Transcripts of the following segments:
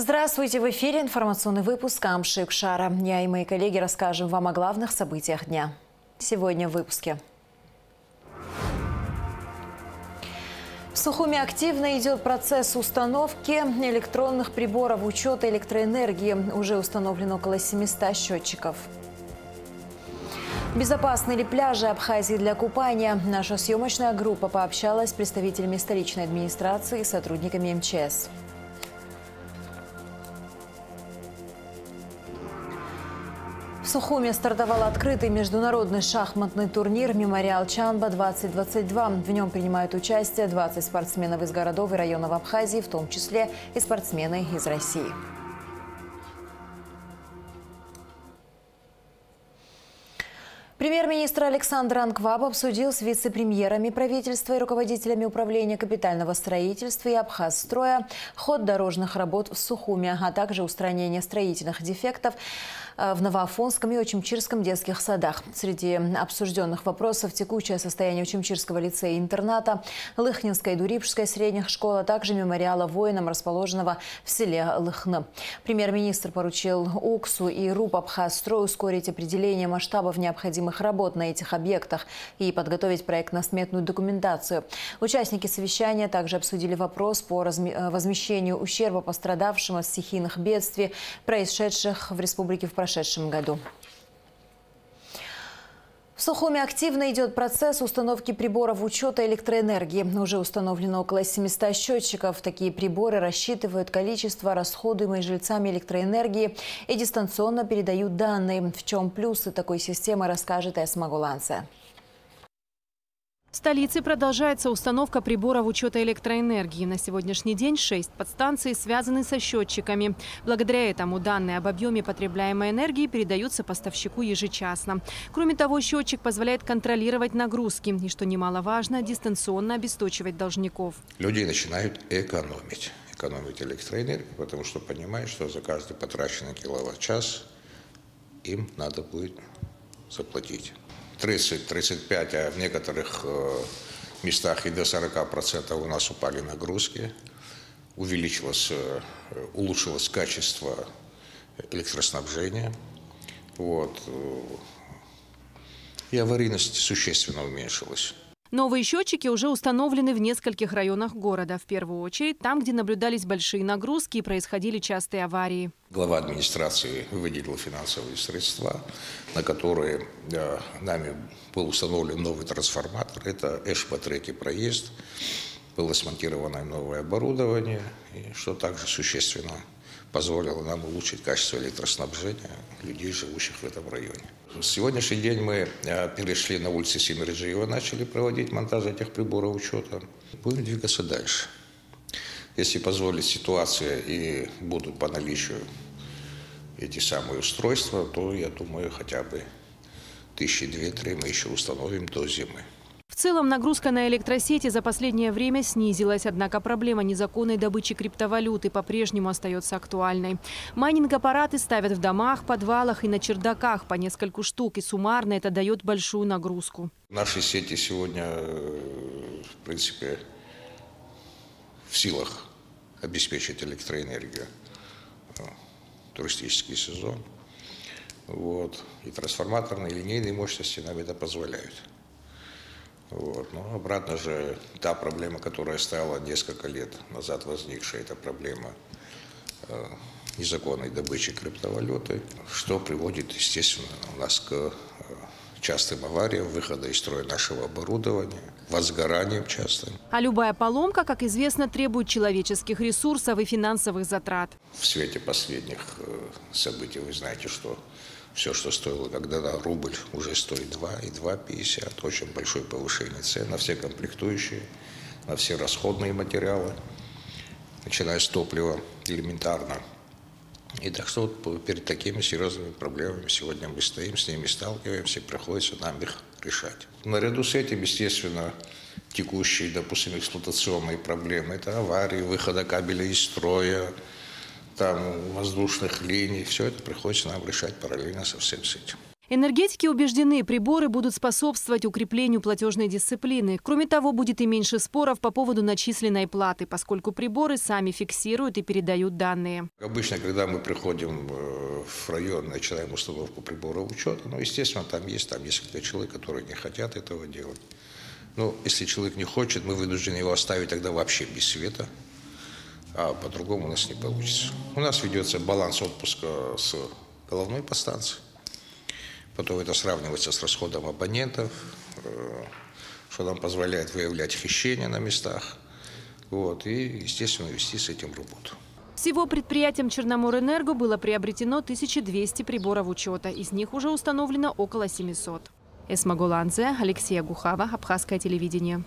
Здравствуйте! В эфире информационный выпуск Амши Икшара. Я и мои коллеги расскажем вам о главных событиях дня. Сегодня в выпуске. В Сухуме активно идет процесс установки электронных приборов учета электроэнергии. Уже установлено около 700 счетчиков. Безопасны ли пляжи Абхазии для купания? Наша съемочная группа пообщалась с представителями столичной администрации и сотрудниками МЧС. В Сухуме стартовал открытый международный шахматный турнир «Мемориал Чанба-2022». В нем принимают участие 20 спортсменов из городов и районов Абхазии, в том числе и спортсмены из России. Премьер-министр Александр Анкваб обсудил с вице-премьерами правительства и руководителями управления капитального строительства и Абхазстроя ход дорожных работ в Сухуме, а также устранение строительных дефектов в Новоафонском и Очимчирском детских садах. Среди обсужденных вопросов текущее состояние Очимчирского лицея-интерната, Лыхнинской и Дурипшской средних школ, а также мемориала воинам, расположенного в селе Лыхны. Премьер-министр поручил УКСу и РУП Абхазстрой ускорить определение масштабов необходимых работ на этих объектах и подготовить проектно-сметную документацию. Участники совещания также обсудили вопрос по возмещению ущерба пострадавшим от стихийных бедствий, происшедших в республике в прошедшем году. В Сухуме активно идет процесс установки приборов учета электроэнергии. Уже установлено около 700 счетчиков. Такие приборы рассчитывают количество расходуемой жильцами электроэнергии и дистанционно передают данные. В чем плюсы такой системы, расскажет Эсма Гуланце. В столице продолжается установка приборов учета электроэнергии. На сегодняшний день 6 подстанций связаны со счетчиками. Благодаря этому данные об объеме потребляемой энергии передаются поставщику ежечасно. Кроме того, счетчик позволяет контролировать нагрузки и, что немаловажно, дистанционно обесточивать должников. Люди начинают экономить электроэнергию, потому что понимают, что за каждый потраченный киловатт-час им надо будет заплатить 30-35, а в некоторых местах и до 40% у нас упали нагрузки, улучшилось качество электроснабжения, и аварийность существенно уменьшилась. Новые счетчики уже установлены в нескольких районах города. В первую очередь там, где наблюдались большие нагрузки и происходили частые аварии. Глава администрации выделил финансовые средства, на которые нами был установлен новый трансформатор. Это ЭШ-по-треке проезд. Было смонтировано новое оборудование, что также существенно позволило нам улучшить качество электроснабжения людей, живущих в этом районе. В сегодняшний день мы перешли на улице Симирджиева, начали проводить монтаж этих приборов учета. Будем двигаться дальше. Если позволит ситуация и будут по наличию эти самые устройства, то, я думаю, хотя бы 1000-2-3 мы еще установим до зимы. В целом нагрузка на электросети за последнее время снизилась, однако проблема незаконной добычи криптовалюты по-прежнему остается актуальной. Майнинг-аппараты ставят в домах, подвалах и на чердаках по нескольку штук, и суммарно это дает большую нагрузку. Наши сети сегодня, в принципе, в силах обеспечить электроэнергию, туристический сезон. И трансформаторные, и линейные мощности нам это позволяют. Но обратно же та проблема, которая стала несколько лет назад возникшая, это проблема незаконной добычи криптовалюты, что приводит, естественно, у нас к частым авариям, выхода из строя нашего оборудования, возгораниям частым. А любая поломка, как известно, требует человеческих ресурсов и финансовых затрат. В свете последних событий вы знаете, что все, что стоило когда-то рубль, уже стоит 2 и 2,50. Очень большое повышение цен на все комплектующие, на все расходные материалы, начиная с топлива элементарно. И так что перед такими серьезными проблемами сегодня мы стоим, с ними сталкиваемся, приходится нам их решать. Наряду с этим, естественно, текущие, допустим, эксплуатационные проблемы – это аварии, выхода кабеля из строя, воздушных линий. Все это приходится нам решать параллельно со всем этим. Энергетики убеждены, приборы будут способствовать укреплению платежной дисциплины. Кроме того, будет и меньше споров по поводу начисленной платы, поскольку приборы сами фиксируют и передают данные. Обычно, когда мы приходим в район, начинаем установку прибора учета, естественно, там есть несколько человек, которые не хотят этого делать. Но если человек не хочет, мы вынуждены его оставить тогда вообще без света, а по-другому у нас не получится. У нас ведется баланс отпуска с головной подстанции. Потом это сравнивается с расходом абонентов, что нам позволяет выявлять хищения на местах. И, естественно, вести с этим работу. Всего предприятием «Черноморэнерго» было приобретено 1200 приборов учета. Из них уже установлено около 700. Эсма Голанзе, Алексей Гухава, Абхазское телевидение.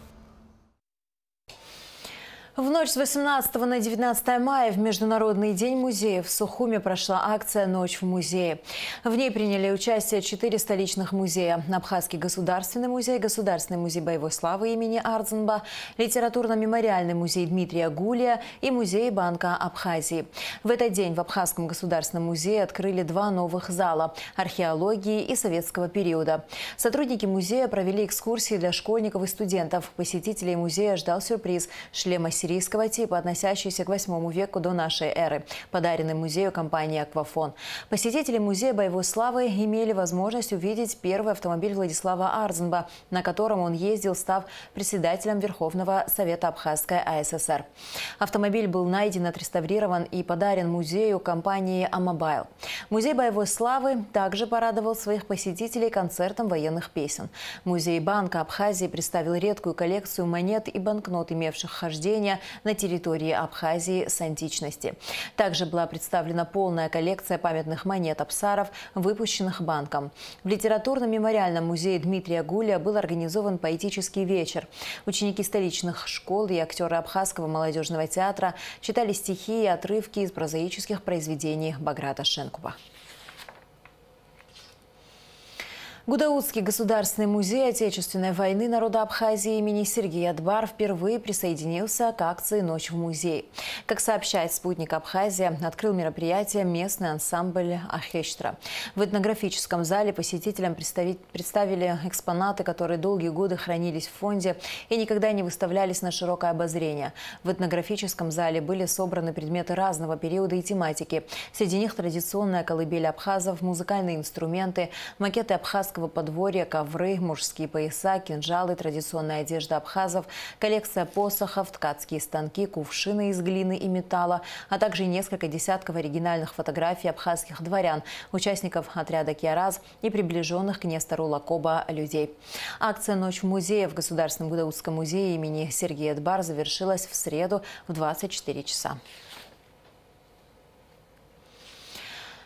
В ночь с 18 на 19 мая в Международный день музеев в Сухуме прошла акция «Ночь в музее». В ней приняли участие 4 столичных музея: Абхазский государственный музей, Государственный музей боевой славы имени Ардзинба, Литературно-мемориальный музей Дмитрия Гулия и Музей Банка Абхазии. В этот день в Абхазском государственном музее открыли 2 новых зала – археологии и советского периода. Сотрудники музея провели экскурсии для школьников и студентов. Посетителей музея ждал сюрприз – шлем сирийского типа, относящийся к 8 веку до нашей эры, подаренный музею компанией «Аквафон». Посетители Музея боевой славы имели возможность увидеть первый автомобиль Владислава Ардзинба, на котором он ездил, став председателем Верховного Совета Абхазской АССР. Автомобиль был найден, отреставрирован и подарен музею компании «Амобайл». Музей боевой славы также порадовал своих посетителей концертом военных песен. Музей Банка Абхазии представил редкую коллекцию монет и банкнот, имевших хождение на территории Абхазии с античности. Также была представлена полная коллекция памятных монет абсаров, выпущенных банком. В литературно-мемориальном музее Дмитрия Гулия был организован поэтический вечер. Ученики столичных школ и актеры Абхазского молодежного театра читали стихи и отрывки из прозаических произведений Баграта Шенкуба. Гудаутский государственный музей Отечественной войны народа Абхазии имени Сергея Дбар впервые присоединился к акции «Ночь в музее». Как сообщает «Спутник Абхазия», открыл мероприятие местный ансамбль «Ахештра». В этнографическом зале посетителям представили экспонаты, которые долгие годы хранились в фонде и никогда не выставлялись на широкое обозрение. В этнографическом зале были собраны предметы разного периода и тематики. Среди них традиционная колыбель абхазов, музыкальные инструменты, макеты абхазского подворья, ковры, мужские пояса, кинжалы, традиционная одежда абхазов, коллекция посохов, ткацкие станки, кувшины из глины и металла, а также несколько десятков оригинальных фотографий абхазских дворян, участников отряда Киараз и приближенных к Нестору Лакоба людей. Акция «Ночь в музее» в Государственном Гудаутском музее имени Сергея Дбар завершилась в среду в 24 часа.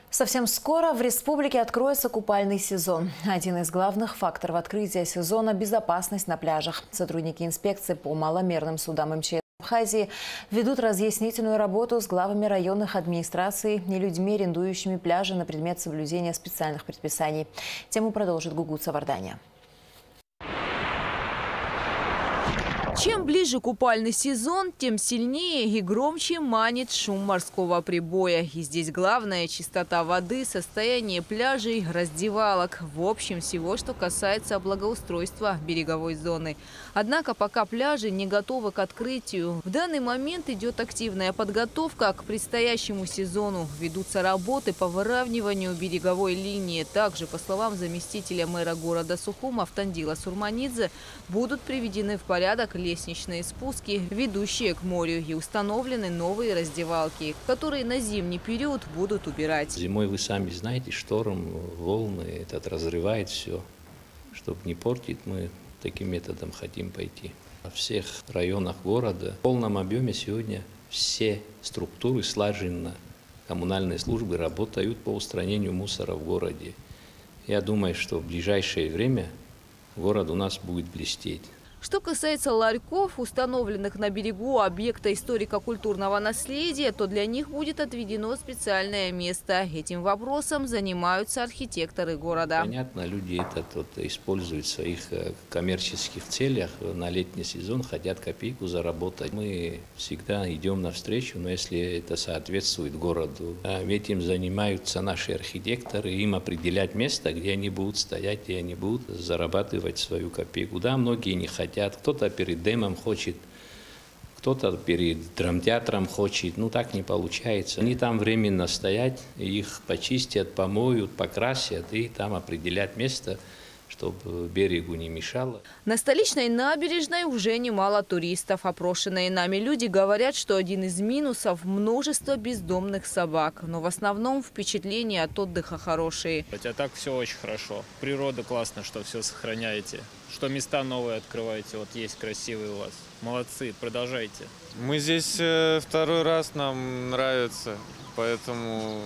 Совсем скоро в республике откроется купальный сезон. Один из главных факторов открытия сезона – безопасность на пляжах. Сотрудники инспекции по маломерным судам МЧС Абхазии ведут разъяснительную работу с главами районных администраций и людьми, арендующими пляжи, на предмет соблюдения специальных предписаний. Тему продолжит Гугут Савардания. Чем ближе купальный сезон, тем сильнее и громче манит шум морского прибоя. И здесь главное – чистота воды, состояние пляжей, раздевалок. В общем, всего, что касается благоустройства береговой зоны. Однако пока пляжи не готовы к открытию. В данный момент идет активная подготовка к предстоящему сезону. Ведутся работы по выравниванию береговой линии. Также, по словам заместителя мэра города Сухум Автандила Сурманидзе, будут приведены в порядок лестничные спуски, ведущие к морю, и установлены новые раздевалки, которые на зимний период будут убирать. Зимой, вы сами знаете, шторм, волны, этот разрывает все. Чтобы не портить, мы таким методом хотим пойти. Во всех районах города в полном объеме сегодня все структуры слаженно, коммунальные службы работают по устранению мусора в городе. Я думаю, что в ближайшее время город у нас будет блестеть. Что касается ларьков, установленных на берегу объекта историко-культурного наследия, то для них будет отведено специальное место. Этим вопросом занимаются архитекторы города. Понятно, люди это используют в своих коммерческих целях. На летний сезон хотят копейку заработать. Мы всегда идем навстречу, но если это соответствует городу. Этим занимаются наши архитекторы, им определять место, где они будут стоять, где они будут зарабатывать свою копейку. Да, многие не хотят. Кто-то перед Дэмом хочет, кто-то перед драмтеатром хочет. Ну, так не получается. Они там временно стоять, их почистят, помоют, покрасят и там определят место, чтобы берегу не мешало. На столичной набережной уже немало туристов. Опрошенные нами люди говорят, что один из минусов – множество бездомных собак. Но в основном впечатления от отдыха хорошие. Хотя так все очень хорошо. Природа классно, что все сохраняете. Что места новые открываете. Вот есть красивые у вас. Молодцы, продолжайте. Мы здесь второй раз, нам нравится. Поэтому,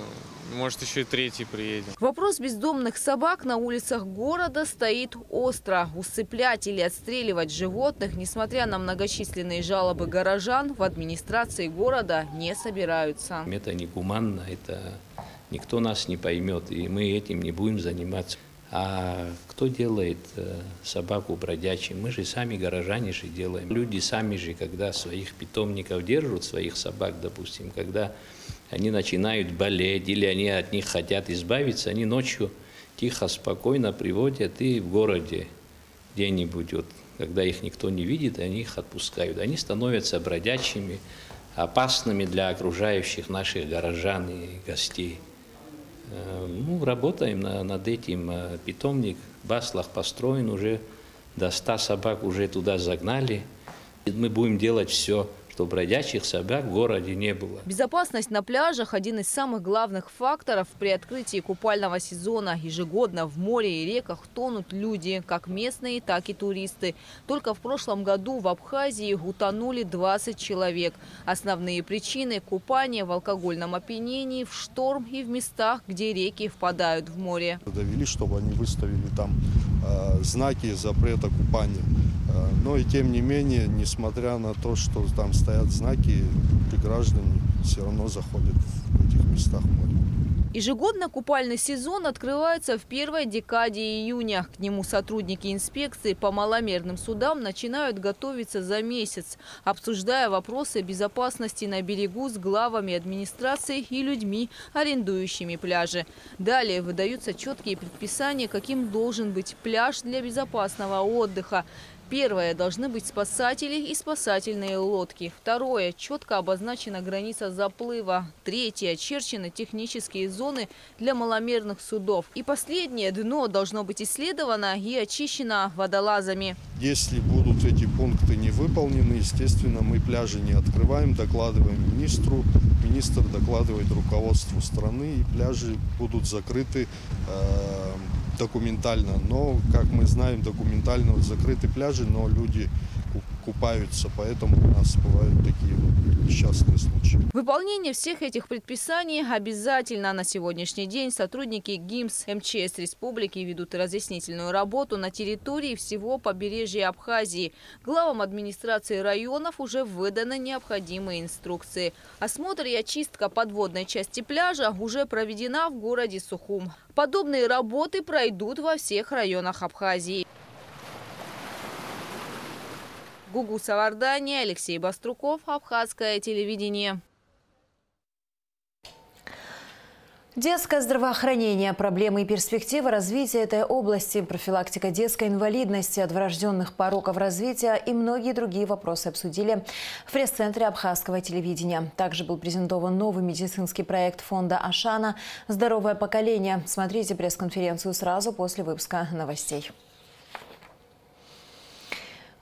может, еще и третий приедем. Вопрос бездомных собак на улицах города стоит остро. Усыплять или отстреливать животных, несмотря на многочисленные жалобы горожан, в администрации города не собираются. Это негуманно, это никто нас не поймет, и мы этим не будем заниматься. А кто делает собаку бродячей? Мы же сами, горожане же делаем. Люди сами же, когда своих питомников держат, своих собак, допустим, когда они начинают болеть или они от них хотят избавиться, они ночью тихо, спокойно приводят и в городе где-нибудь, вот, когда их никто не видит, они их отпускают. Они становятся бродячими, опасными для окружающих наших горожан и гостей. Ну, работаем над этим. Питомник в Баслах построен, уже до 100 собак уже туда загнали. Мы будем делать все, чтобы бродячих собак в городе не было. Безопасность на пляжах – один из самых главных факторов при открытии купального сезона. Ежегодно в море и реках тонут люди, как местные, так и туристы. Только в прошлом году в Абхазии утонули 20 человек. Основные причины – купание в алкогольном опьянении, в шторм и в местах, где реки впадают в море. Довели, чтобы они выставили там знаки запрета купания. Но и тем не менее, несмотря на то, что там стоят знаки, граждане все равно заходят в этих местах в море. Ежегодно купальный сезон открывается в первой декаде июня. К нему сотрудники инспекции по маломерным судам начинают готовиться за месяц, обсуждая вопросы безопасности на берегу с главами администрации и людьми, арендующими пляжи. Далее выдаются четкие предписания, каким должен быть пляж для безопасного отдыха. Первое – должны быть спасатели и спасательные лодки. Второе – четко обозначена граница заплыва. Третье – очерчены технические зоны для маломерных судов. И последнее – дно должно быть исследовано и очищено водолазами. Если будут эти пункты не выполнены, естественно, мы пляжи не открываем, докладываем министру. Министр докладывает руководству страны, и пляжи будут закрыты документально. Но, как мы знаем, документально закрыты пляжи, но люди купаются, поэтому у нас бывают такие несчастные случаи. Выполнение всех этих предписаний обязательно. На сегодняшний день сотрудники ГИМС МЧС Республики ведут разъяснительную работу на территории всего побережья Абхазии. Главам администрации районов уже выданы необходимые инструкции. Осмотр и очистка подводной части пляжа уже проведена в городе Сухум. Подобные работы пройдут во всех районах Абхазии. Гугу Савардани, Алексей Баструков, Абхазское телевидение. Детское здравоохранение, проблемы и перспективы развития этой области, профилактика детской инвалидности от врожденных пороков развития и многие другие вопросы обсудили в пресс-центре Абхазского телевидения. Также был презентован новый медицинский проект фонда Ашана «Здоровое поколение». Смотрите пресс-конференцию сразу после выпуска новостей.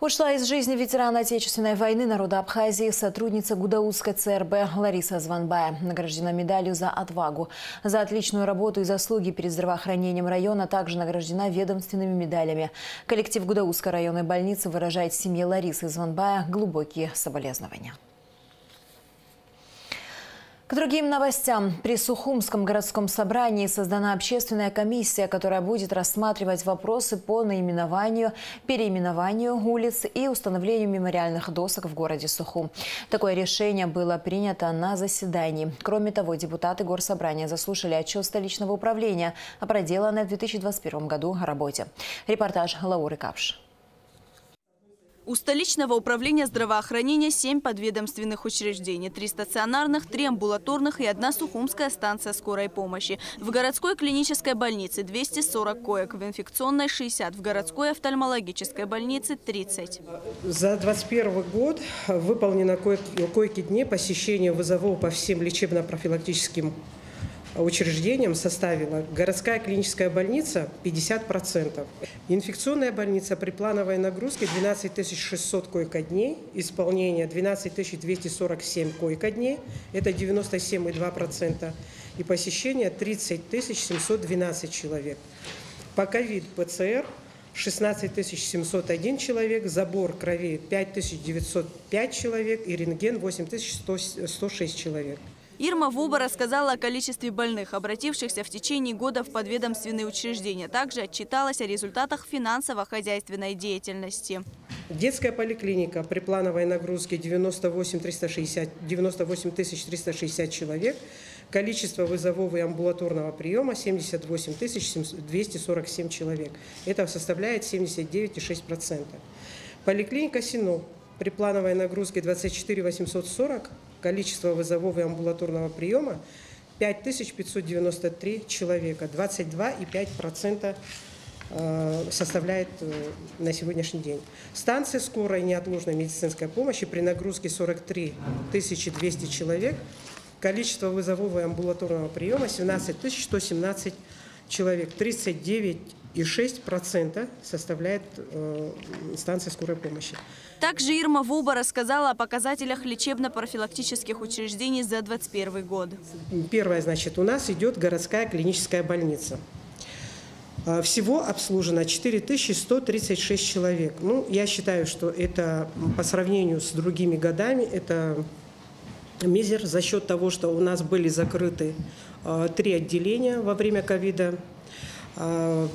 Ушла из жизни ветерана Отечественной войны народа Абхазии сотрудница Гудаутской ЦРБ Лариса Званбая. Награждена медалью за отвагу. За отличную работу и заслуги перед здравоохранением района также награждена ведомственными медалями. Коллектив Гудаутской районной больницы выражает семье Ларисы Званбая глубокие соболезнования. К другим новостям. При Сухумском городском собрании создана общественная комиссия, которая будет рассматривать вопросы по наименованию, переименованию улиц и установлению мемориальных досок в городе Сухум. Такое решение было принято на заседании. Кроме того, депутаты горсобрания заслушали отчет столичного управления о проделанной в 2021 году работе. Репортаж Лауры Капш. У столичного управления здравоохранения 7 подведомственных учреждений, 3 стационарных, 3 амбулаторных и 1 сухумская станция скорой помощи. В городской клинической больнице 240 коек, в инфекционной 60, в городской офтальмологической больнице 30. За 2021 год выполнено койки дней посещения вызовов по всем лечебно-профилактическим учреждениям составила городская клиническая больница 50%. Инфекционная больница при плановой нагрузке 12 600 койко-дней, исполнение 12 247 койко-дней, это 97,2%, и посещение 30 712 человек. По ковид-ПЦР 16 701 человек, забор крови 5 905 человек и рентген 8 106 человек. Ирма Вуба рассказала о количестве больных, обратившихся в течение года в подведомственные учреждения. Также отчиталась о результатах финансово-хозяйственной деятельности. Детская поликлиника при плановой нагрузке 98 360 человек. Количество вызовов и амбулаторного приема 78 247 человек. Это составляет 79,6%. Поликлиника СИНО при плановой нагрузке 24 840, количество вызовов и амбулаторного приема 5593 человека, 22,5% составляет на сегодняшний день. Станция скорой неотложной медицинской помощи при нагрузке 43 200 человек, количество вызовов и амбулаторного приема 17 117 человек, 39,6% составляет станция скорой помощи. Также Ирма Вуба рассказала о показателях лечебно-профилактических учреждений за 2021 год. Первое, значит, у нас идет городская клиническая больница. Всего обслужено 4136 человек. Ну, я считаю, что это по сравнению с другими годами, это мизер за счет того, что у нас были закрыты 3 отделения во время ковида. 3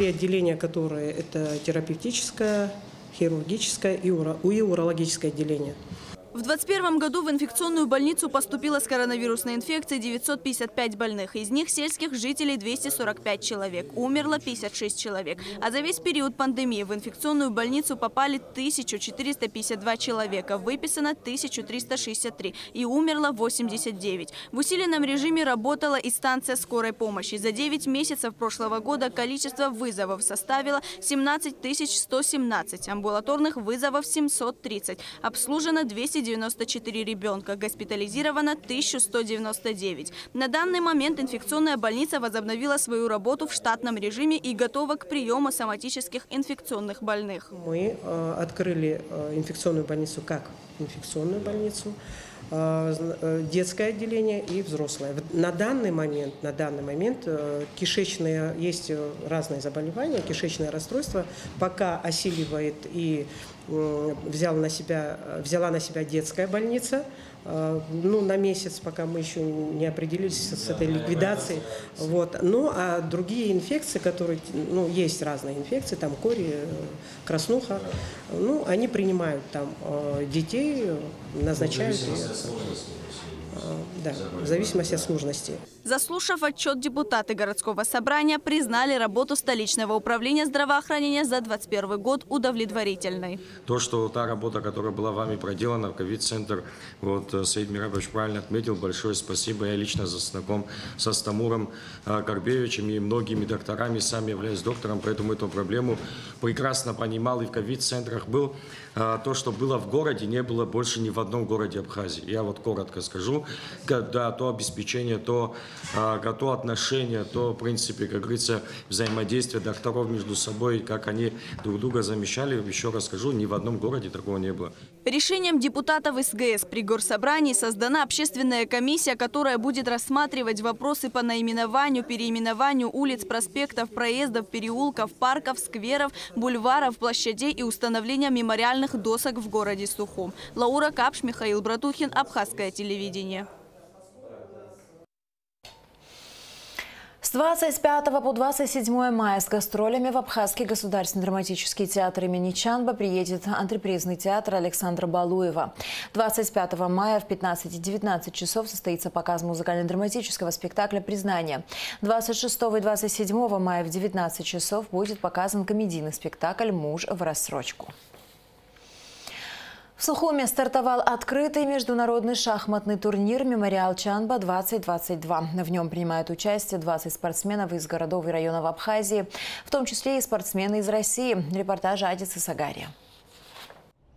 отделения, которые это терапевтическое, хирургическое и урологическое отделение. В 2021 году в инфекционную больницу поступило с коронавирусной инфекцией 955 больных. Из них сельских жителей 245 человек. Умерло 56 человек. А за весь период пандемии в инфекционную больницу попали 1452 человека. Выписано 1363 и умерло 89. В усиленном режиме работала и станция скорой помощи. За 9 месяцев прошлого года количество вызовов составило 17 117. Амбулаторных вызовов 730. Обслужено 294 ребенка, госпитализировано 1199. На данный момент инфекционная больница возобновила свою работу в штатном режиме и готова к приему соматических инфекционных больных. Мы открыли инфекционную больницу как инфекционную больницу, детское отделение и взрослое. На данный момент кишечные, есть разные заболевания, кишечное расстройство пока осиливает и взяла на себя детская больница. Ну, на месяц, пока мы еще не определились с этой ликвидацией. Вот. Ну, а другие инфекции, которые, ну, есть разные инфекции, там кори, краснуха, ну, они принимают там детей, назначают. Да, в зависимости от сложности. Заслушав отчет, депутаты городского собрания признали работу столичного управления здравоохранения за 2021 год удовлетворительной. То, что та работа, которая была вами проделана в ковид-центр, вот Саид Мирабович правильно отметил, большое спасибо. Я лично знаком со Стамуром Карбевичем и многими докторами, сам являюсь доктором, поэтому эту проблему прекрасно понимал и в ковид-центрах был. То, что было в городе, не было больше ни в одном городе Абхазии. Я вот коротко скажу, да, то обеспечение, то отношение, то, в принципе, как говорится, взаимодействие докторов между собой, как они друг друга замещали, еще раз скажу, ни в одном городе такого не было. Решением депутатов СГС при горсобрании собрании создана общественная комиссия, которая будет рассматривать вопросы по наименованию, переименованию улиц, проспектов, проездов, переулков, парков, скверов, бульваров, площадей и установления мемориальных досок в городе Сухум. Лаура Капш, Михаил Братухин, Абхазское телевидение. С 25 по 27 мая с гастролями в Абхазский государственный драматический театр имени Чанба приедет антрепризный театр Александра Балуева. 25 мая в 15-19 часов состоится показ музыкально-драматического спектакля «Признание». 26 и 27 мая в 19 часов будет показан комедийный спектакль «Муж в рассрочку». В Сухуме стартовал открытый международный шахматный турнир «Мемориал Чанба-2022». В нем принимают участие 20 спортсменов из городов и районов Абхазии, в том числе и спортсмены из России. Репортаж Адисы Сагария.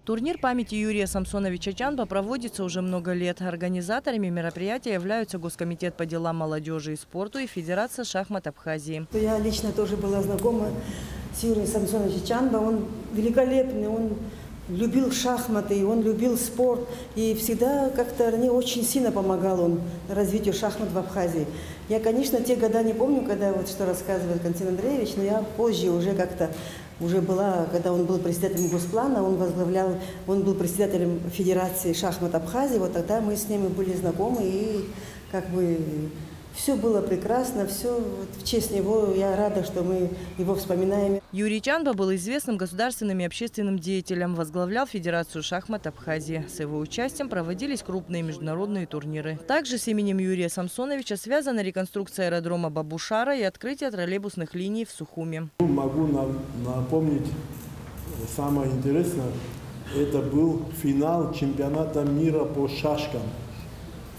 Турнир памяти Юрия Самсоновича Чанба проводится уже много лет. Организаторами мероприятия являются Госкомитет по делам молодежи и спорту и Федерация шахмат Абхазии. Я лично тоже была знакома с Юрием Самсоновичем Чанба. Он великолепный, он любил шахматы, он любил спорт. И всегда как-то мне очень сильно помогал он развитию шахмат в Абхазии. Я, конечно, те года не помню, когда вот что рассказывает Константин Андреевич, но я позже уже как-то была, когда он был председателем Госплана, он был председателем Федерации шахмат Абхазии, вот тогда мы с ним были знакомы, и как бы все было прекрасно, все в честь него. Я рада, что мы его вспоминаем. Юрий Чанба был известным государственным и общественным деятелем, возглавлял Федерацию шахмат Абхазии. С его участием проводились крупные международные турниры. Также с именем Юрия Самсоновича связана реконструкция аэродрома Бабушара и открытие троллейбусных линий в Сухуме. Могу напомнить, самое интересное, это был финал чемпионата мира по шашкам.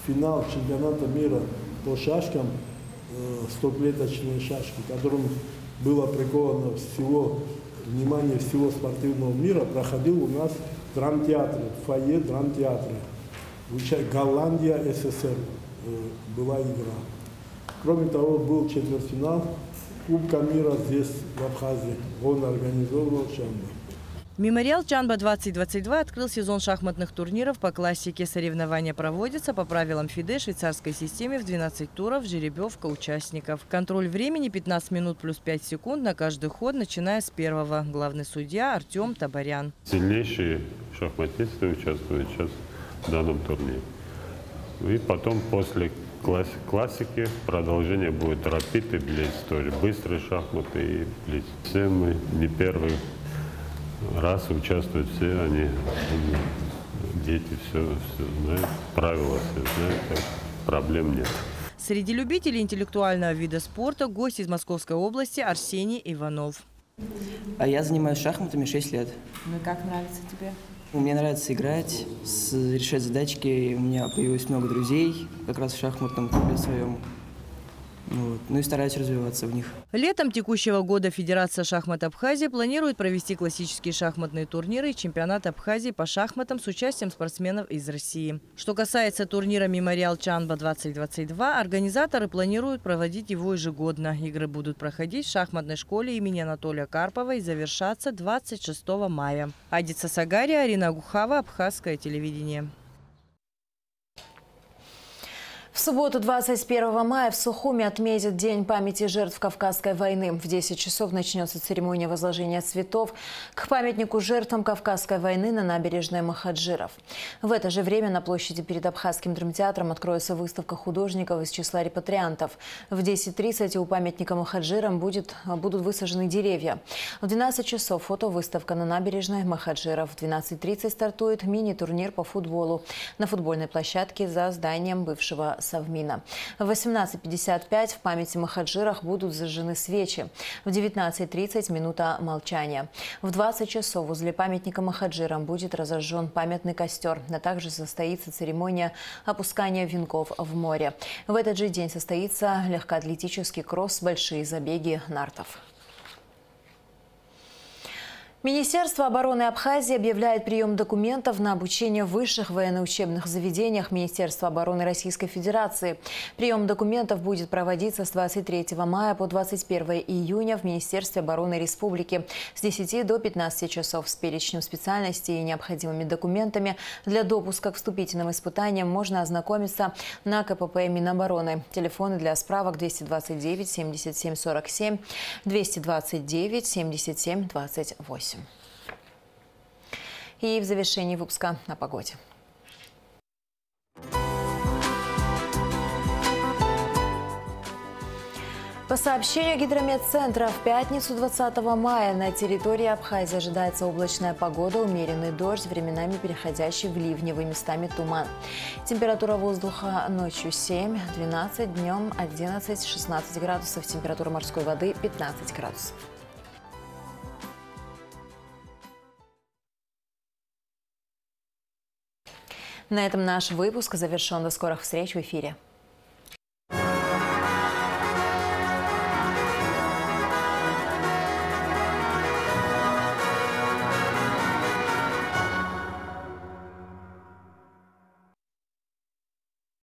Финал чемпионата мира по шашкам, 100-клеточные шашки, которым было приковано внимание всего спортивного мира, проходил у нас в драмтеатре, в фойе драмтеатра. Голландия, СССР была игра. Кроме того, был четвертьфинал Кубка мира здесь, в Абхазии. Он организовывал Чанба. Мемориал Чанба-2022 открыл сезон шахматных турниров по классике. Соревнования проводятся по правилам ФИДЕ швейцарской системе в 12 туров, жеребьевка участников. Контроль времени 15 минут плюс 5 секунд на каждый ход, начиная с первого. Главный судья Артем Табарян. Сильнейшие шахматисты участвуют сейчас в данном турнире. И потом после классики продолжение будет рапид и блиц, тоже быстрые шахматы и блиц. Все мы не первый раз участвуют, все они, дети все знают, правила все знают, так проблем нет. Среди любителей интеллектуального вида спорта гость из Московской области Арсений Иванов. А я занимаюсь шахматами 6 лет. Ну и как нравится тебе? Мне нравится играть, решать задачки. У меня появилось много друзей как раз в шахматном клубе своем. Ну и стараюсь развиваться в них. Летом текущего года Федерация шахмат Абхазии планирует провести классические шахматные турниры и чемпионат Абхазии по шахматам с участием спортсменов из России. Что касается турнира «Мемориал Чанба-2022», организаторы планируют проводить его ежегодно. Игры будут проходить в шахматной школе имени Анатолия Карпова и завершаться 26 мая. Адиса Сагария, Арина Гухава, Абхазское телевидение. В субботу, 21 мая, в Сухуме отметят День памяти жертв Кавказской войны. В 10 часов начнется церемония возложения цветов к памятнику жертвам Кавказской войны на набережной Махаджиров. В это же время на площади перед Абхазским драмтеатром откроется выставка художников из числа репатриантов. В 10:30 у памятника Махаджирам будут высажены деревья. В 12 часов фотовыставка на набережной Махаджиров. В 12:30 стартует мини-турнир по футболу на футбольной площадке за зданием бывшего Совмина. В 18:55 в памяти Махаджирах будут зажжены свечи. В 19:30 минута молчания. В 20 часов возле памятника Махаджирам будет разожжен памятный костер. А также состоится церемония опускания венков в море. В этот же день состоится легкоатлетический кросс, большие забеги нартов. Министерство обороны Абхазии объявляет прием документов на обучение в высших военно-учебных заведениях Министерства обороны Российской Федерации. Прием документов будет проводиться с 23 мая по 21 июня в Министерстве обороны Республики с 10 до 15 часов с перечнем специальностей и необходимыми документами. Для допуска к вступительным испытаниям можно ознакомиться на КПП Минобороны. Телефоны для справок 229 77 47, 229 77 28. И в завершении выпуска о погоде. По сообщению Гидрометцентра, в пятницу 20 мая на территории Абхазии ожидается облачная погода, умеренный дождь, временами переходящий в ливневый, местами туман. Температура воздуха ночью 7-12, днем 11-16 градусов, температура морской воды 15 градусов. На этом наш выпуск завершен. До скорых встреч в эфире.